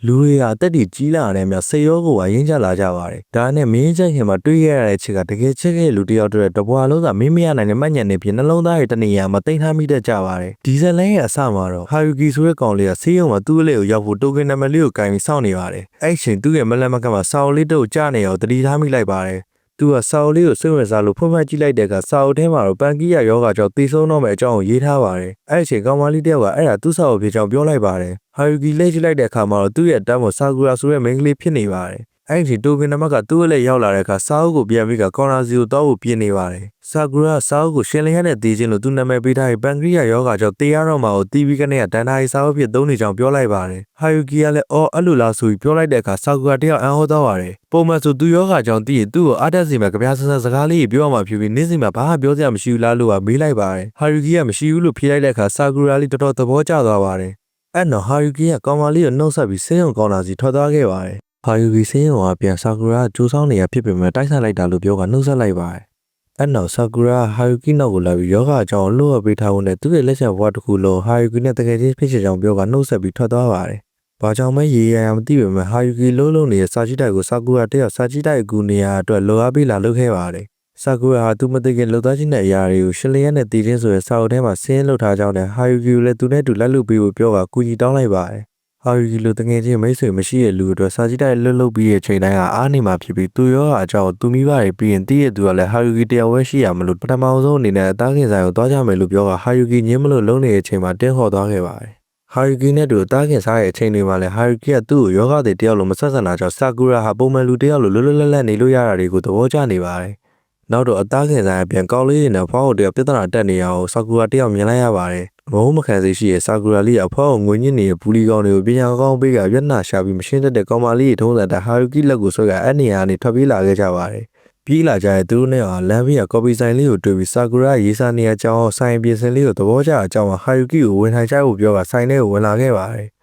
လူတွေကတက်တီကြီးလာတယ်များစေရောကိုဝိုင်းကြလာကြပါတယ်ဒါနဲ့မင်းချက်ခင်မှာတွေးရတဲ့ချက်ကတကယ်ချစ်ခဲ့လူတယောက်တည်းတဘွာလုံးသာမင်းမရနိုင်တဲ့မှတ်ညံနေဖြစ်နှလုံးသားရဲ့တနေရာမှာတိတ်ထားမိတတ်ကြပါတယ်ဒီဇလန်ရဲ့အစမှာတော့ဟာယူကီဆိုတဲ့ကောင်လေးကဆေးရုံမှာသူ့အလေးကိုရောက်ဖို့တိုကင်နံပါတ်လေးကိုကင်ပြီးစောင့်နေပါတယ်အဲ့ချိန်သူ့ရဲ့မလန်မကမှာစာအုပ်လေးတို့ကြားနေအောင်တတိထားမိလိုက်ပါတယ်သူကစာအုပ်လေးကိုစိတ်ဝင်စားလို့ဖွင့်ဖတ်ကြည့်လိုက်တဲ့အခါစာအုပ်ထဲမှာတော့ပန်ကီယာယောဂါကြောင့်သေဆုံးတော့မယ့်အကြောင်းကိုရေးထားပါတယ်။အဲ့ဒီအချိန်ကောင်မလေးတယောက်ကအဲ့ဒါသူ့စာအုပ်ဖြစ်ကြောင်းပြောလိုက်ပါတယ်။ဟာယူကီလက်ကြည့်လိုက်တဲ့အခါမှာတော့သူ့ရဲ့အတန်းပေါ်ဆာကူရာဆိုတဲ့မိန်းကလေးဖြစ်နေပါတယ်။အဲ့ဒီတိုကင်နံပါတ်ကသူ့အလက်ရောက်လာတဲ့အခါစာအုပ်ကိုပြန်ပြီးကော်နာစီကိုတောက်ဖို့ပြင်နေပါတယ်။ဆာကူရာစာအုပ်ကိုရှင်းလင်းရတဲ့သေခြင်းလို့သူနာမည်ပေးထားတဲ့ပန်ကီယာယောဂါကြောင့်သေရတော့မှာကိုတီးပြီးကနေကဒန်တာရီစာအုပ်ဖြစ်သုံးနေကြောင်းပြောလိုက်ပါတယ်။ဟာယူကီကလည်းအော်အဲ့လိုလားဆိုပြီးပြောလိုက်တဲ့အခါဆာကူရာတယောက်အံ့ဩသွားပါတယ်။ပုံမှန်ဆိုသူယောဂါကြောင့်တည်သူ့ကိုအားတက်စီမှာကြပြဆန်းဆန်းစကားလေးပြောမှဖြစ်ပြီးနေ့စဉ်မှာဘာမှပြောစရာမရှိဘူးလားလို့မေးလိုက်ပါတယ်။ဟာယူကီကမရှိဘူးလို့ဖြေလိုက်တဲ့အခါဆာကူရာလေးတော်တော်သဘောကျသွားပါတယ်။အဲ့တော့ဟာယူကီကကောင်မလေးကိုနှုတ်ဆက်ပြီးဆေးရုံကောင်းလာစီထွက်သွားခဲ့ပါတယ်။ဟာယူကီဆေးရုံကပြန်ဆာကူရာကျိုးဆောင်နေရဖြစ်ပေမဲ့တိုက်ဆိုင်လိုက်တာလို့ပြောကနှုတ်ဆက်လိုက်ပါတယ်။အဲ့တော့ဆာကူရာဟာယူကီနောက်ကိုလာပြီးယောဂါအကြောင်းလို့ပေးထားဖို့နဲ့သူ့ရဲ့လက်ချက်ဘဝတစ်ခုလုံးဟာယူကီနဲ့တကယ်ချင်းဖြစ်ချင်ကြောင်းပြောကနှုတ်ဆက်ပြီးထွက်သွားပါတယ်။ဘာကြောင့်မဲရေရရမသိပေမဲ့ဟာယူကီလုံးနေတဲ့စာကြည့်တိုက်ကိုဆာကူရာတယောက်စာကြည့်တိုက်အကူနေရာအတွက်လိုအားပေးလာလုပ်ခဲ့ပါတယ်။ဆာကူရာဟာသူမသိခင်လှုပ်သားချင်းတဲ့အရာတွေကိုရှင်းလင်းရတဲ့တည်ခြင်းဆိုတဲ့စာအုပ်ထဲမှာဆင်းလုပ်ထားကြောင်းနဲ့ဟာယူကီကိုလည်းသူနဲ့တူလက်လူပေးဖို့ပြောကကူညီတောင်းလိုက်ပါတယ်။ဟာယူကီလိုတကယ်ချင်းမိတ်ဆွေမရှိတဲ့လူအတွက်စာကြည့်တိုက်လှုပ်ပြီးတဲ့ချိန်တိုင်းကအားနေမှာဖြစ်ပြီးသူရောအကြောင်းသူမိဘတွေပြီးရင်တည့်ရသူကလည်းဟာယူကီတယောက်ဝဲရှိရမလို့ပထမဆုံးအနေနဲ့အသားခင်ဆိုင်ကိုသွားကြမယ်လို့ပြောကဟာယူကီညင်းမလို့လုံးနေတဲ့အချိန်မှာတင်းခေါ်သွားခဲ့ပါတယ်။ဟာယူကီနဲ့တူတားခင်စားရဲ့အချိန်တွေမှာလည်းဟာယူကီကသူ့ကိုယောဂတဲ့တယောက်လိုမဆက်ဆံတာကြောင့်ဆာကူရာဟာပုံမှန်လူတယောက်လိုလွတ်လွတ်လပ်လပ်နေလို့ရတာတွေကိုသဘောကျနေပါတယ်။နောက်တော့အသားခင်စားရဲ့ပြန်ကောင်းလေးတွေနဲ့ဖွားဖို့တယောက်ပြဿနာတက်နေအောင်ဆာကူရာတယောက်မြင်လိုက်ရပါတယ်။မဟုတ်မခံစေရှိရဲ့ဆာကူရာလေးအဖွားကိုငွေညစ်နေတဲ့ဘူးလီကောင်တွေကိုပညာကောင်းပေးကမျက်နှာရှာပြီးမရှင်းတတ်တဲ့ကောင်မလေးထုံးစံတဲ့ဟာယူကီလက်ကိုဆွဲကအဲ့နေရာကနေထွက်ပြေးလာခဲ့ကြပါတယ်။ပြေးလာကြတဲ့သူတို့နဲ့လမ်းဘေးကကော်ပီဆိုင်လေးကိုတွေ့ပြီးဆာကူရာရေးစားနေတဲ့အကြောင်းဆိုင်ပြင်ဆင်လေးကိုသဘောကျတဲ့အကြောင်းဟာယူကီကိုဝင်ထိုင်ကြဖို့ပြောကဆိုင်ထဲကိုဝင်လာခဲ့ပါတယ်။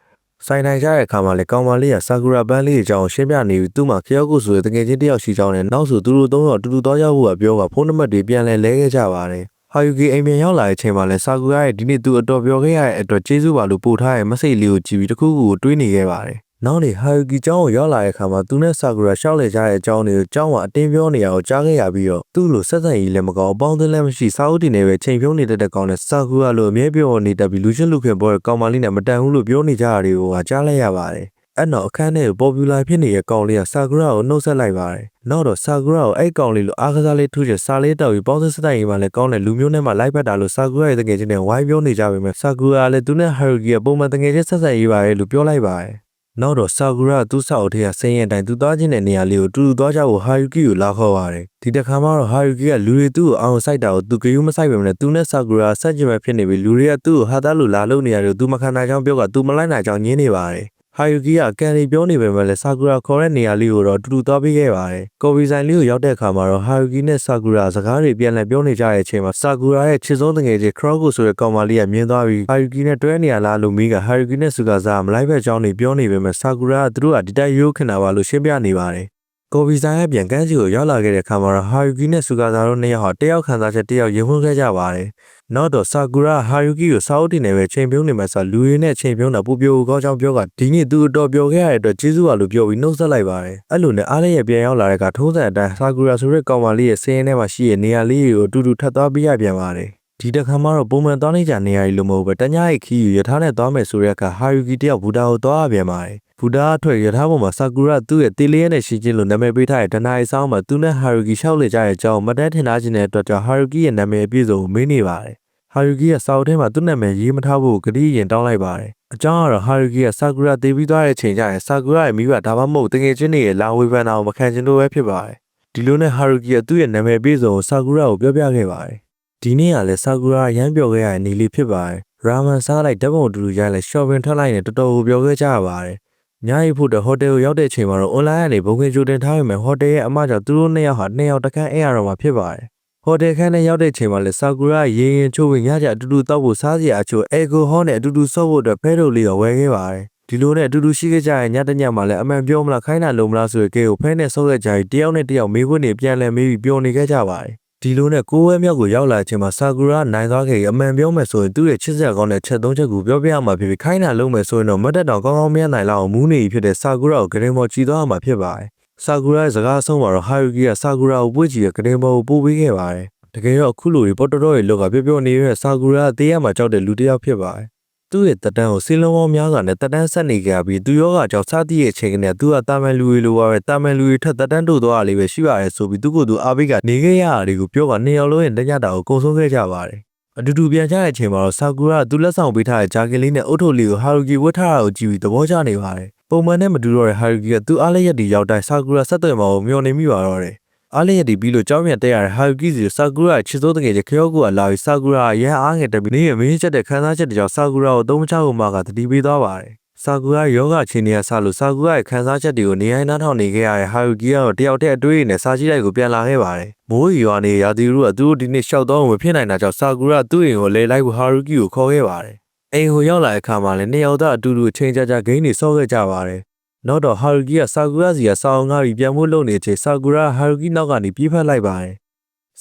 ဆိုင်ထိုင်ကြတဲ့အခါမှာလေကောင်မလေးကဆာကူရာပန်းလေးအကြောင်းရှင်းပြနေပြီးသူ့မှာခရောက်ကိုဆိုတဲ့တကယ်ချင်းတယောက်ရှိကြောင်းနဲ့နောက်ဆိုသူတို့သုံးယောက်တူတူသွားရောက်ဖို့ပြောကဖုန်းနံပါတ်တွေပြန်လဲခဲ့ကြပါတယ်။ဟာယူကီအိမ်ပြန်ရောက်လာတဲ့အချိန်မှာလဲဆာကူရာရဲ့ဒီနေ့သူအတော်ပြောခဲ့ရတဲ့အတွက်ကျေးဇူးပါလို့ပို့ထားတဲ့မက်ဆေ့လေးကိုကြည့်ပြီးတခုခုကိုတွေးနေခဲ့ပါတယ်။နောက်နေ့ဟာယူကီကျောင်းကိုရောက်လာတဲ့အခါမှာသူနဲ့ဆာကူရာရှောက်လေကြတဲ့အကြောင်းတွေကိုကျောင်းကအတင်းပြောနေရအောင်ကြားခဲ့ရပြီးတော့သူ့လိုဆက်ဆံရေးလည်းမကောင်းအပေါင်းအသင်းလည်းမရှိစာအုပ်တင်နေပဲချိန်ဖြုံးနေတဲ့ကောင်နဲ့ဆာကူရာလိုအမြဲပြောနေတတ်ပြီးလူချင်းလူခင်ပေါ်တဲ့ကောင်မလေးနဲ့မတန်ဘူးလို့ပြောနေကြတာတွေကိုကြားလိုက်ရပါတယ်။အဲ့တော့အခန်းထဲကိုပေါ်ပူလာဖြစ်နေတဲ့ကောင်လေးကဆာကူရာကိုနှုတ်ဆက်လိုက်ပါတယ်။နောက်တော့ဆာကူရာကိုအဲ့ကောင်လေးလိုအားကစားလေးထူးချင်စာလေးတောက်ပြီးပေါင်းစတိုက်ရေးမှလည်းကောင်းတဲ့လူမျိုးနဲ့မှလိုက်ဖက်တာလို့ဆာကူရာရဲ့တကယ်ချင်းနဲ့ဝိုင်းပြောနေကြပေမဲ့ဆာကူရာလည်းသူနဲ့ဟာယူကီကပုံမှန်တကယ်ချင်းဆက်ဆက်ရေးပါရဲ့လို့ပြောလိုက်ပါတယ်။နောက်တော့ဆာကူရာသူ့ဆောက်ထဲကဆင်းရဲတိုင်းသူသွားခြင်းတဲ့နေရာလေးကိုတူတူသွားကြဖို့ဟာယူကီကိုလာခေါ်ပါတယ်။ဒီတစ်ခါမှတော့ဟာယူကီကလူတွေသူ့ကိုအောင်ဆိုင်တာကိုသူကယူမဆိုင်ပေမဲ့သူနဲ့ဆာကူရာဆက်ကြည့်မဲ့ဖြစ်နေပြီးလူတွေကသူ့ကိုဟာသားလိုလာလို့နေရတယ်သူမခံနိုင်ကြောင်းပြောကသူမလိုက်နိုင်ကြောင်းညင်းနေပါတယ်။ဟာယူကီကကန်ရီပြောနေပေမဲ့လည်းဆာကူရာခေါ်တဲ့နေရာလေးကိုတော့တူတူသွားပေးခဲ့ပါတယ်။ကော်ပီဆိုင်လေးကိုရောက်တဲ့အခါမှာတော့ဟာယူကီနဲ့ဆာကူရာစကားတွေပြန်လည်ပြောနေကြတဲ့အချိန်မှာဆာကူရာရဲ့ချစ်ဆုံးတငယ်ချင်းခရော့ကိုဆိုတဲ့ကောင်မလေးကမြင်သွားပြီးဟာယူကီနဲ့တွဲနေရလားလို့မိကဟာယူကီနဲ့ဆူကာဇာမလိုက်ဘက်ကြောင်းနေပြောနေပေမဲ့ဆာကူရာကသူတို့ကဒီတိုက်ရိုးခင်တာပါလို့ရှင်းပြနေပါတယ်။ကော်ပီဆိုင်ရဲ့ပြန်ကန်းစီကိုရောက်လာခဲ့တဲ့အခါမှာတော့ဟာယူကီနဲ့ဆူကာဇာတို့နှစ်ယောက်ဟာတယောက်ခံစားချက်တယောက်ရင်ဝင်ခဲ့ကြပါတယ်။နောက်တော့ဆာကူရာဟာယူကီကိုစာအုပ်တင်နေပဲချိန်ပြုံးနေမှဆိုလူရင်းနဲ့ချိန်ပြုံးတာပူပြိုကောင်းကြောင်းပြောကဒီနေ့သူအတော်ပြောခဲ့ရတဲ့အတွက်ကျေးဇူးပါလို့ပြောပြီးနှုတ်ဆက်လိုက်ပါတယ်။အဲ့လိုနဲ့အားလည်းရဲ့ပြန်ရောက်လာတဲ့ကထုံးစံအတိုင်းဆာကူရာဆိုတဲ့ကောင်မလေးရဲ့စင်းရဲထဲမှာရှိတဲ့နေရာလေးကိုအတူတူထပ်သွားပြရပြန်ပါတယ်။ဒီတစ်ခါမှတော့ပုံမှန်သွားနေကြနေရာကြီးလိုမဟုတ်ပဲတညရဲ့ခီးယူရထားနဲ့သွားမယ်ဆိုတဲ့အခါဟာယူကီတယောက်ဘူတာကိုသွားပြန်ပါတယ်။ဘူတာအထွက်ရထားပေါ်မှာဆာကူရာသူ့ရဲ့တေးလေးရဲ့ရှိချင်းလို့နာမည်ပေးထားတဲ့ဒနာရီဆောင်မှာသူနဲ့ဟာယူကီရှောက်လေကြတဲ့အကြောင်းမတန်းထင်ထားခြင်းတဲ့အတွက်ကြောင့်ဟာယူကီရဲ့နာမည်အပြည့်စုံကိုမေးနေပါတယ်။ဟာယူကီကစာအုပ်ထဲမှာသူ့နာမည်ရေးမထားဖို့ကတိရင်တောင်းလိုက်ပါတယ်။အကြောင်းကတော့ဟာယူကီကဆာကူရာတေးပြီးသွားတဲ့အချိန်ကျရင်ဆာကူရာရဲ့မိဘဒါမှမဟုတ်တကယ်ချင်းတွေရဲ့လာဝေဖန်တာကိုမခံချင်လို့ပဲဖြစ်ပါတယ်။ဒီလိုနဲ့ဟာယူကီကသူ့ရဲ့နာမည်အပြည့်စုံကိုဆာကူရာကိုပြောပြခဲ့ပါတယ်။ဒီနေ့ကလည်းဆာကူရာရမ်းပြောခဲ့ရတဲ့နေလေးဖြစ်ပါတယ်။ရာမန်စားလိုက်ဓာတ်ပုံတူတူရိုက်လိုက်ရှော့ပင်ထွက်လိုက်နဲ့တော်တော်ကိုပြောခဲ့ကြရပါတယ်။ညရီဖို့တဲ့ဟိုတယ်ကိုရောက်တဲ့အချိန်မှာတော့အွန်လိုင်းကနေဘုံကင်ဂျိုတင်ထားရမယ်ဟိုတယ်ရဲ့အမကြောင့်သူတို့နှစ်ယောက်ဟာနှစ်ယောက်တခန်းအိပ်ရတော့မှာဖြစ်ပါတယ်။ဟိုတယ်ခန်းထဲရောက်တဲ့အချိန်မှာလည်းဆာကူရာရေရင်ချိုးဝင်ညကြအတူတူတောက်ဖို့စားစရာအချို့အေကိုဟောနဲ့အတူတူဆော့ဖို့အတွက်ဖဲတို့လေးကိုဝယ်ခဲ့ပါတယ်။ဒီလိုနဲ့အတူတူရှိခဲ့ကြတဲ့ညတညမှာလည်းအမှန်ပြောမလားခိုင်းတာလုံးမလားဆိုတဲ့ကဲကိုဖဲနဲ့ဆော့ခဲ့ကြပြီးတယောက်နဲ့တယောက်မေးခွန်းတွေပြန်လဲမေးပြီးပြောနေခဲ့ကြပါတယ်။ ဒီလိုနဲ့ကိုဝဲမြောက်ကိုရောက်လာချိန်မှာဆာကူရာနိုင်သွားခဲ့အမှန်ပြောမယ်ဆိုရင်သူ့ရဲ့ချစ်စရာကောင်းတဲ့ချက်၃ချက်ကိုပြောပြရမှာဖြစ်ပြီးခိုင်းတာလုပ်မယ်ဆိုရင်တော့မတ်တက်တောင်ကောင်းကောင်းမရနိုင်လောက်အောင်မူးနေဖြစ်တဲ့ဆာကူရာကိုဂရင်ပေါ်ကြည်သွားမှာဖြစ်ပါတယ်ဆာကူရာရဲ့စကားအဆုံးမှာတော့ဟာယူကီကဆာကူရာကိုပွေ့ကြည့်ရဂရင်ပေါ်ကိုပို့ပေးခဲ့ပါတယ်တကယ်တော့အခုလိုပေါ်တော်တော်ရဲ့လောက်ကပျော်ပျော်နေတဲ့ဆာကူရာတေးရမှာကြောက်တဲ့လူတစ်ယောက်ဖြစ်ပါတယ်သူ့ရဲ့တက်တန်းကိုစီလုံးပေါင်းများစွာနဲ့တက်တန်းဆက်နေကြပြီးသူယောဂကြောင့်စသည့်ရဲ့အချိန်ကနေသူကတာမန်လူတွေလိုပါပဲတာမန်လူတွေထက်တက်တန်းတို့သွားလေးပဲရှိပါတယ်ဆိုပြီးသူကသူအားပေးကနေခဲ့ရတာတွေကိုပြောကနှစ်ယောက်လုံးရဲ့လက်ညတာကိုကုံဆုံးခဲ့ကြပါတယ်အတူတူပြန်ကြတဲ့အချိန်မှာတော့ဆာကူရာသူလက်ဆောင်ပေးထားတဲ့ဂျာကင်လေးနဲ့အုတ်ထုပ်လေးကိုဟာရူကီဝတ်ထားတာကိုကြည့်ပြီးသဘောကျနေပါတယ်ပုံမှန်နဲ့မတူတော့တဲ့ဟာရူကီကသူအားလည်းရက်တီရောက်တိုင်းဆာကူရာဆက်သွယ်မှာကိုမျှော်နေမိပါတော့တယ်အားလည်းရက်တီပြီးလို့ကြောင်းပြန်တက်ရတဲ့ဟာရူကီစီဆာကူရာချစ်စိုးတကယ်ကြီးခရော့ကူကလာပြီးဆာကူရာရန်အားငယ်တက်ပြီးနေရမင်းချက်တဲ့ခန်းစားချက်တွေကြောင့်ဆာကူရာကိုသုံးမချဖို့မှကတတိပေးသွားပါတယ်ဆာကူရာယောဂချင်းနေရဆလို့ဆာကူရာရဲ့ခန်းစားချက်တွေကိုနေရိုင်းနှောင်းထောင်နေခဲ့ရတဲ့ဟာရူကီကတော့တယောက်တည်းအတွေးနဲ့စာကြည့်လိုက်ကိုပြန်လာခဲ့ပါတယ်မိုးရွာနေရာသီရုကသူတို့ဒီနေ့ရှောက်တော့မဖြစ်နိုင်တာကြောင့်ဆာကူရာသူ့အိမ်ကိုလဲလိုက်ဖို့ဟာရူကီကိုခေါ်ခဲ့ပါတယ်အိမ်ကိုရောက်လာတဲ့အခါမှာလည်းနှစ်ယောက်သားအတူတူအချိန်ကြာကြာဂိမ်းတွေဆော့ခဲ့ကြပါတယ်နောက်တော့ဟာရူကီကဆာကူရာစီကစောင်းငါးပြီးပြန်ဖို့လုပ်နေချိန်ဆာကူရာဟာရူကီနောက်ကနေပြေးဖက်လိုက်ပါတယ်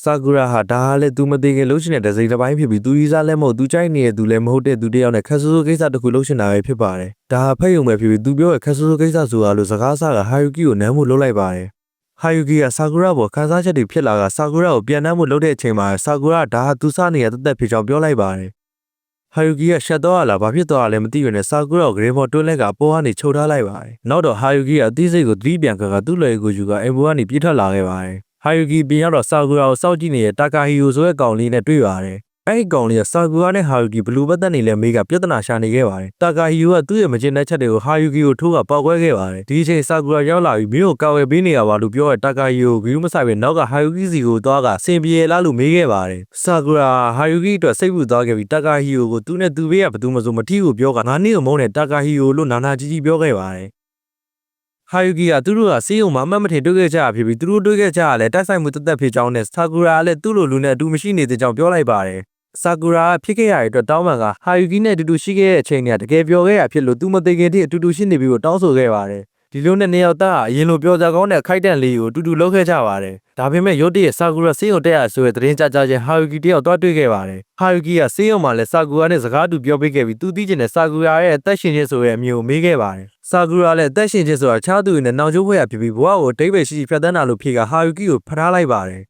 ဆာကူရာဟာဒါဟာလည်းသူမသိခင်လှုပ်ရှင်တဲ့ဒဇိတစ်ပိုင်းဖြစ်ပြီးသူကြီးစားလည်းမဟုတ်သူကြိုက်နေတဲ့သူလည်းမဟုတ်တဲ့သူတယောက်နဲ့ခက်ဆူဆူကိစ္စတစ်ခုလှုပ်ရှင်တာပဲဖြစ်ပါတယ်ဒါဟာဖက်ယုံပဲဖြစ်ပြီးသူပြောတဲ့ခက်ဆူဆူကိစ္စဆိုတာလို့စကားဆကဟာရူကီကိုနမ်းဖို့လုပ်လိုက်ပါတယ်ဟာယူကီကဆာကူရာပေါ်ခန်းစားချက်တွေဖြစ်လာကဆာကူရာကိုပြန်နှမ်းဖို့လုပ်တဲ့အချိန်မှာဆာကူရာဒါဟာသူစားနေရတဲ့တက်ဖြစ်ကြောင်းပြောလိုက်ပါတယ်ဟာယူကီကရှက်တော့လာဘာဖြစ်တော့လဲမသိရနဲ့ဆာကူရာကိုဂရင်ပေါ်တွန်းလက်ကပေါ်ကနေချုပ်ထားလိုက်ပါတယ်နောက်တော့ဟာယူကီကအသိစိတ်ကိုသတိပြန်ကသူ့လွယ်ကိုယူကအိမ်ပေါ်ကနေပြေးထွက်လာခဲ့ပါတယ်ဟာယူကီပြန်ရောက်တော့ဆာကူရာကိုစောင့်ကြည့်နေတဲ့တာကာဟီယိုဆိုတဲ့ကောင်လေးနဲ့တွေ့ပါတယ်အဲ့ဒီကောင်လေးကဆာကူရာနဲ့ဟာယူကီဘလူးပတ်သက်နေလဲမေးကပြဿနာရှာနေခဲ့ပါတယ်တာကာဟီယိုကသူ့ရဲ့မကျင်တဲ့ချက်တွေကိုဟာယူကီကိုထိုးကပေါက်ကွဲခဲ့ပါတယ်ဒီအချိန်ဆာကူရာရောက်လာပြီးမင်းကိုကာဝယ်ပေးနေရပါလို့ပြောတဲ့တာကာဟီယိုဂီယူမဆိုင်ပဲနောက်ကဟာယူကီစီကိုသွားကဆင်ပြေလားလို့မေးခဲ့ပါတယ်ဆာကူရာဟာယူကီအတွက်စိတ်ပူသွားခဲ့ပြီးတာကာဟီယိုကိုသူနဲ့သူဘေးကဘသူမှမထီကိုပြောကငါနေ့ကိုမုန်းတဲ့တာကာဟီယိုလို့နာနာကြီးကြီးပြောခဲ့ပါတယ်ဟာယူကီကသူတို့ကစေးုံမှာအမှတ်မထင်တွေ့ခဲ့ကြတာဖြစ်ပြီးသူတို့တွေ့ခဲ့ကြရလဲတိုက်ဆိုင်မှုတက်တက်ဖြစ်ကြောင်းနဲ့ဆာကူရာကလည်းသူ့လိုလူနဲ့အတူမရှိနေတဲ့ကြောင်းပြောလိုက်ပါတယ်ဆာကူရာကဖြစ်ခဲ့ရတဲ့အတွက်တောင်းပန်ကဟာယူကီနဲ့အတူတူရှိခဲ့တဲ့အချိန်ကတကယ်ပြောခဲ့ရဖြစ်လို့သူမသိခင်တည်းအတူတူရှိနေပြီကိုတောင်းဆိုခဲ့ပါတယ်ဒီလိုနဲ့နေရောက်သားအရင်လိုပြောကြကောင်းတဲ့အခိုက်အတန့်လေးကိုအတူတူလုပ်ခဲ့ကြပါတယ်ဒါပေမဲ့ရုတ်တရက်ဆာကူရာစေးုံတက်ရဆိုတဲ့သတင်းကြကြချင်းဟာယူကီတယောက်တွားတွေ့ခဲ့ပါတယ်ဟာယူကီကစေးုံမှာလည်းဆာကူရာနဲ့စကားတူပြောပေးခဲ့ပြီးသူသိချင်တဲ့ဆာကူရာရဲ့အသက်ရှင်ခြင်းဆိုတဲ့အမျိုးကိုမေးခဲ့ပါတယ်ဆာကူရာလည်းအသက်ရှင်ခြင်းဆိုတာချားသူတွေနဲ့နောင်ကျိုးဖွဲ့ရဖြစ်ပြီးဘဝကိုတိတ်ပဲရှိရှိဖြတ်သန်းတာလို့ဖြေကဟာယူကီကိုဖထားလိုက်ပါတယ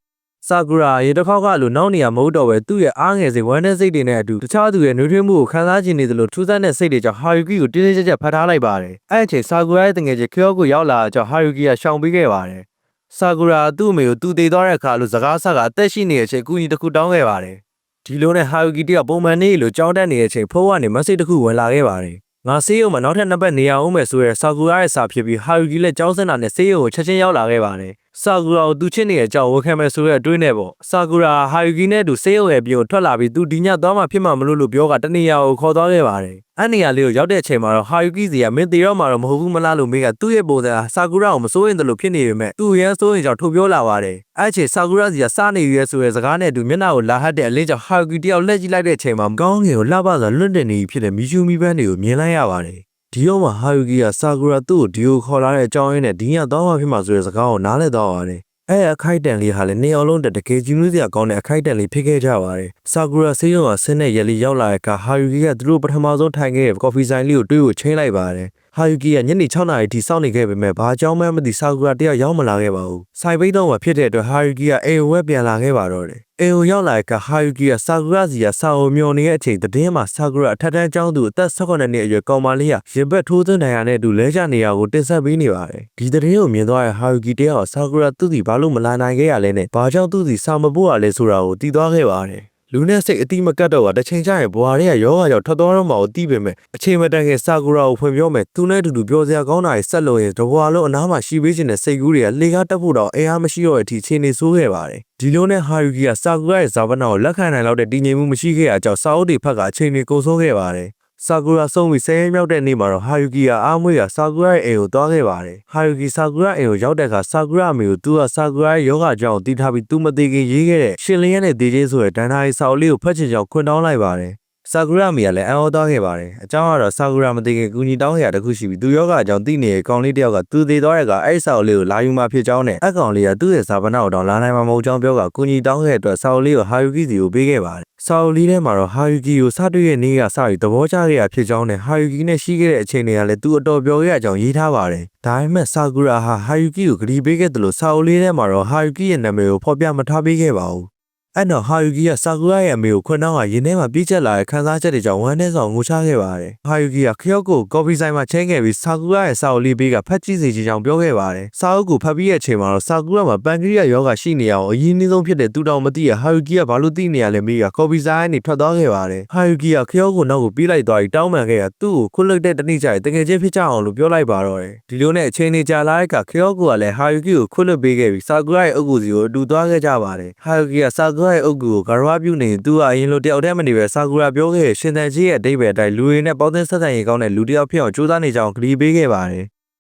်ဆာကူရာရေတစ်ခေါက်ကလိုနောက်နေရမဟုတ်တော့ပဲသူ့ရဲ့အားငယ်စိတ်ဝမ်းနည်းစိတ်တွေနဲ့အတူတခြားသူရဲ့နှွေးထွေးမှုကိုခံစားချင်နေသလိုထူးဆန်းတဲ့စိတ်တွေကြောင့်ဟာယူကီကိုတင်းတင်းကြပ်ကြပ်ဖထားလိုက်ပါတယ်အဲ့အချိန်ဆာကူရာရဲ့တငယ်ချင်းခရော့ကိုရောက်လာတဲ့ကြောင့်ဟာယူကီကရှောင်ပေးခဲ့ပါတယ်ဆာကူရာသူ့အမေကိုသူတည်သွားတဲ့အခါလို့စကားဆကအသက်ရှိနေတဲ့အချိန်ကူညီတစ်ခုတောင်းခဲ့ပါတယ်ဒီလိုနဲ့ဟာယူကီတကပုံမှန်နေလို့ကြောင်းတက်နေတဲ့အချိန်ဖိုးကနေမက်ဆေ့တစ်ခုဝင်လာခဲ့ပါတယ်ငါဆေးရုံမှာနောက်ထပ်2ပတ်နေရအောင်မယ်ဆိုရဲဆာကူရာရဲ့စာဖြစ်ပြီးဟာယူကီလည်းကြောင်းစင်တာနဲ့ဆေးရုံကိုချက်ချင်းရောက်လာခဲ့ပါတယ်ဆာကူရာကိုသူချစ်နေတဲ့အကြောင်းဝန်ခံမယ်ဆိုရဲအတွေးနဲ့ပေါ့ဆာကူရာဟာယူကီနဲ့အတူဆေးရုံရဲ့ပြင်ကိုထွက်လာပြီးသူဒီညသွားမှဖြစ်မှာမလို့ပြောကတနေရာကိုခေါ်သွားခဲ့ပါတယ်အဲ့နေရာလေးကိုရောက်တဲ့အချိန်မှာတော့ဟာယူကီစီကမင်းတေတော့မှာတော့မဟုတ်ဘူးမလားလို့မေးကသူ့ရဲ့ပုံစံဆာကူရာကိုမစိုးရင်တလို့ဖြစ်နေပေမဲ့သူ့ရန်စိုးရင်ကြောင့်ထုတ်ပြောလာပါတယ်အဲ့အချိန်ဆာကူရာစီကစနေရဲဆိုရဲစကားနဲ့အတူမျက်နှာကိုလာဟတ်တဲ့အလင်းကြောင့်ဟာယူကီတယောက်လက်ကြည့်လိုက်တဲ့အချိန်မှာကောင်းငယ်ကိုလှပစွာလွတ်တင်နေဖြစ်တဲ့မီရှူမီပန်းတွေကိုမြင်လိုက်ရပါတယ်ဒီတော့မှဟာယူကီကဆာကူရာသူ့ကိုဒီကိုခေါ်လာတဲ့အကြောင်းရင်းနဲ့ဒီညသွားမှဖြစ်မှာဆိုတဲ့စကားကိုနားလည်သွားပါတယ်အဲ့အခိုက်တန်လေးဟာလည်းနေအောင်လုံးတကယ်ကြီးနူးစရာကောင်းတဲ့အခိုက်တန်လေးဖြစ်ခဲ့ကြပါတယ်။ဆာကူရာဆေးရုံကဆင်းတဲ့ရလီရောက်လာတဲ့အခါဟာယူကီကသူတို့ပထမဆုံးထိုင်ခဲ့တဲ့ကော်ဖီဆိုင်လေးကိုတွေးကိုချင်းလိုက်ပါတယ်။ဟာယူကီကညနေ6 နာရီထိစောင့်နေခဲ့ပေမဲ့ဘာကြောင့်မှမသိဆာကူရာတယောက်ရောက်မလာခဲ့ပါဘူး။ဆိုင်ပိတ်တော့မှဖြစ်တဲ့အတွက်ဟာယူကီကအိမ်ဝက်ပြန်လာခဲ့ပါတော့တယ်။အိမ်ကိုရောက်လာတဲ့အခါဟာယူကီကဆာကူရာစီကစာအုံမျောနေတဲ့အချိန်တည်င်းမှာဆာကူရာအထက်တန်းကျောင်းသူအသက်18နှစ်အရွယ်ကောင်မလေးကရင်ဘတ်ထိုးသွင်းနိုင်ရတဲ့အတူလဲကျနေရကိုတင်ဆက်ပေးနေပါတယ်။ဒီတည်င်းကိုမြင်သွားတဲ့ဟာယူကီတယောက်ဆာကူရာသူ့စီဘာလို့မလာနိုင်ခဲ့ရလဲနဲ့ဘာကြောင့်သူ့စီစာမပို့ရလဲဆိုတာကိုသိသွားခဲ့ပါတယ်။လူနဲ့စိတ်အတိမကတ်တော့ကတချိန်ကျရင်ဘွာတွေကယောဂါကြောင့်ထွက်သွားတော့မှကိုသိပေမဲ့အချိန်မတန်ခင်ဆာကူရာကိုဖွင့်ပြောမယ်သူနဲ့အတူတူပြောစရာကောင်းတာတွေဆက်လို့ရင်တဘွာလုံးအနားမှာရှိပေးခြင်းနဲ့စိတ်ကူးတွေကလေကားတက်ဖို့တော့အင်အားမရှိတော့တဲ့အထိခြေနေဆိုးခဲ့ပါတယ်ဒီလိုနဲ့ဟာယူကီကဆာကူရာရဲ့ဇာဝနာကိုလက်ခံနိုင်လောက်တဲ့တည်ငြိမ်မှုမရှိခဲ့တဲ့အကြောင်းစာအုပ်တွေဖတ်ကအချိန်တွေကုန်ဆုံးခဲ့ပါတယ်ဆာကူရာဆုံးပြီး10ရက်မြောက်တဲ့နေ့မှာတော့ဟာယူကီကအားမွေးကဆာကူရာရဲ့အိမ်ကိုသွားခဲ့ပါတယ်ဟာယူကီဆာကူရာအိမ်ကိုရောက်တဲ့အခါဆာကူရာအမေကိုသူကဆာကူရာရဲ့ယောဂကြောင့်တီးထားပြီးသူမသေးခင်ရေးခဲ့တဲ့ရှင်လျက်နဲ့ဒေးချင်းဆိုတဲ့ဒန်နာရီစာအုပ်လေးကိုဖတ်ချင်ကြောင်းခွင့်တောင်းလိုက်ပါတယ် ဆာကူရာမီကလည်းအံ့ဩသွားခဲ့ပါတယ်အကြောင်းကတော့ဆာကူရာမသိခင်ကူညီတောင်းခဲ့တာတခုရှိပြီးသူယောဂအကြောင်းသိနေတဲ့ကောင်လေးတယောက်ကသူသေးသွားတဲ့ကအဲ့ဆာအိုလေးကိုလာယူမှဖြစ်ကြောင်းနဲ့အကောင်လေးကသူ့ရဲ့ဇာပနာကိုတောင်လာနိုင်မှာမဟုတ်ကြောင်းပြောကကူညီတောင်းခဲ့တဲ့အတွက်ဆာအိုလေးကိုဟာယူကီစီကိုပေးခဲ့ပါတယ်ဆာအိုလေးထဲမှာတော့ဟာယူကီကိုစတွေ့ရဲ့နေ့ကစပြီးသဘောကျခဲ့ရဖြစ်ကြောင်းနဲ့ဟာယူကီနဲ့ရှိခဲ့တဲ့အချိန်တွေကလည်းသူအတော်ပျော်ခဲ့ရကြောင်းရေးထားပါတယ်ဒါပေမဲ့ဆာကူရာဟာယူကီကိုဂရီပေးခဲ့တယ်လို့ဆာအိုလေးထဲမှာတော့ဟာယူကီရဲ့နာမည်ကိုဖော်ပြမထားပေးခဲ့ပါဘူးအဲ့တော့ဟာယူကီကဆာကူရာရဲ့အမေကိုခွန်းနှောင်းကရင်းထဲမှာပြည့်ကျက်လာတဲ့ခန်းစားချက်တွေကြောင့်ဝမ်းထဲဆောင်ငိုချခဲ့ပါတယ်။ဟာယူကီကခရောက်ကိုကော်ဖီဆိုင်မှာချင်းခဲ့ပြီးဆာကူရာရဲ့စာအုပ်လေးပေးကဖတ်ကြည့်စေချင်ကြောင်းပြောခဲ့ပါတယ်။စာအုပ်ကိုဖတ်ပြီးတဲ့အချိန်မှာတော့ဆာကူရာမှာပန်ကရီယာယောဂရှိနေအောင်အရင်းနှီးဆုံးဖြစ်တဲ့သူတောင်မသိရဟာယူကီကဘာလို့သိနေရလဲမေးကကော်ဖီဆိုင်ကနေထွက်သွားခဲ့ပါတယ်။ဟာယူကီကခရောက်ကိုနောက်ကိုပြေးလိုက်သွားပြီးတောင်းပန်ခဲ့ရသူ့ကိုခွတ်လွတ်တဲ့တနေ့ကျရင်တကယ်ချင်းဖြစ်ကြအောင်လို့ပြောလိုက်ပါတော့တယ်။ဒီလိုနဲ့အချိန်ကြီးကြာလာတဲ့အခါခရောက်ကိုကလည်းဟာယူကီကိုခွတ်လွတ်ပေးခဲ့ပြီးဆာကူရာရဲ့အုပ်ကူစီကိုအတူသွားခဲ့ကြပါတယ်။ဟာယူကီကဆာကူရာရဲ့အုပ်ကူကိုဂရဝပြုနေသူကအရင်လိုတယောက်တည်းမနေပဲဆာကူရာပြောခဲ့ရှင်သန်ကြီးရဲ့အတိတ်ပဲအတိုင်းလူတွေနဲ့ပေါင်းသင်းဆက်ဆံရေးကောင်းတဲ့လူတယောက်ဖြစ်အောင်ကြိုးစားနေကြအောင်ဂရီပေးခဲ့ပါတယ်